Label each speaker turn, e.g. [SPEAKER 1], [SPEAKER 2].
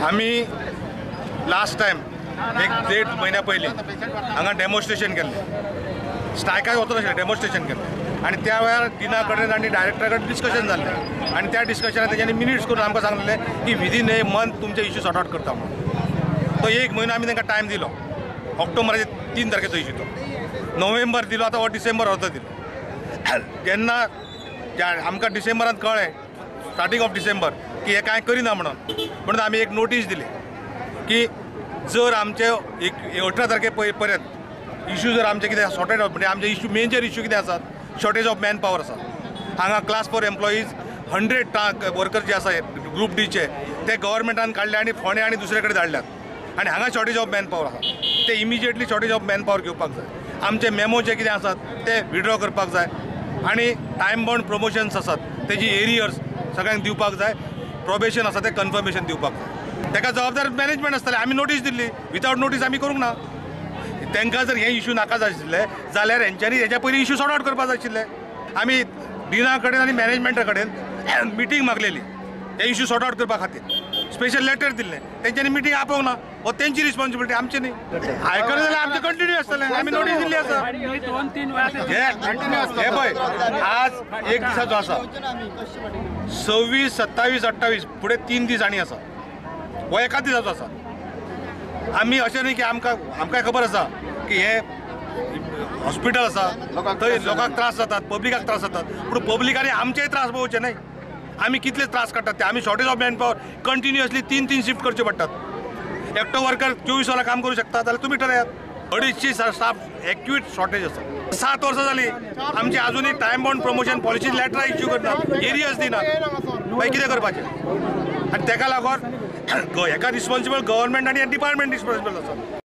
[SPEAKER 1] आम्ही last time एक 1.5 महिन्या पयलीं हांगा डेमॉन्स्ट्रेशन केल्लें, स्ट्रायकाक वचून अशें डेमॉन्स्ट्रेशन केल्लें आणि त्या वेळार डिना कडेन आनी डायरेक्टरा कडेन डिस्कशन जाल्लें आणि त्या डिस्कशनात तेच्यांनी मिनिट्स करून आमकां सांगलें की विदीन ए मंथ तुमचे इश्यू सॉर्ट आउट करता म्हणून. तो 1 म्हयनो आमी तांकां टायम दिलो. ऑक्टोबराचे 3 तारखेचो इश्यू तो, नोव्हेंबर दिलो, आतां हो डिसेंबर अर्दो दिलो. तेन्ना आमकां डिसेंबरांत कळ्ळें, स्टार्टींग ऑफ डिसेंबर, की हे कांय करिना म्हणून आमी एक नोटीस दिली की जर आमचे 18 तारखे पर्यंत इश्यू जर आमचे कितें सॉर्टेड आउट, म्हणजे आमचे इश्यू मेजर इश्यू कितें आसात, शॉर्टेज ऑफ मॅन पॉवर आसा. हांगा क्लास 4 एम्प्लॉईज 100 वर्कर जे आसा ग्रूप डीचे ते गव्हर्मेंटान काडले आनी फोंडे आनी दुसरे कडेन धाडल्यात आनी हांगा शॉर्टेज ऑफ मॅन पॉवर आसा. ते immediately shortage of man power घेवपाक जाय. आमचे मेमो जे कितें आसात ते विड्रॉ करपाक जाय आनी टायम बाउंड प्रमोशन्स आसात तेजी एरियर्स सगळ्यांक दिवपाक जाय. प्रोबेशन आसा ते कन्फर्मेशन दिवपाक जाय. ताका जबाबदार मॅनेजमेंट आसतले. आमी नोटीस दिल्ली, विथआउट नोटीस आमी करूंक ना. तांकां जर हे इश्यू नाका जाय आशिल्ले जाल्यार हेंच्यांनी हेच्या पयलीं इश्यू सॉर्ट आउट करपाक जाय आशिल्ले. आमी डिना कडेन आनी मॅनेजमेंटा कडेन मिटींग मागलेली हे इश्यू सॉर्ट आउट करपा खातीर. स्पेशल लेटर दिल्लें, तेंच्यांनी मिटींग आपोवंक ना. हो तेंची रिस्पॉन्सिबिलिटी, आमची न्ही. आयकना जाल्यार आमचें कंटिन्यू आसतलें. आमी नोटीस दिल्ली आसा. हे पळय, आज एक दिसाचो आसा, 26, 27, 28 फुडें 3 दीस आनी आसा. हो एकाच दिसाचो आसा. आमी अशें न्ही की आमकां खबर आसा की हे हॉस्पिटल आसा थंय लोकांक त्रास जातात, पब्लिकाक त्रास जातात, पूण पब्लिकांनी आमचेय त्रास पळोवचे न्हय. आमी कितले त्रास काडटात ते. आमी shortage of man power continuously 3 shift करचे पडटात. एकटो वर्कर 24 वरां काम करूं शकता जाल्यार तुमी ठरयात. 250 स्टाफ एक्यूट शॉर्टेज आसा. 7 वर्सां जालीं आमची अजुनूय टायम बाउंड प्रमोशन पॉलिसी लेटरां इश्यू करतात, एरियर्स दिनात. मागीर कितें करपाचें? आनी ताका लागून हेका रिस्पॉन्सिबल गव्हर्मेंट आनी डिपार्टमेंट रिस्पॉन्सिबल आसा.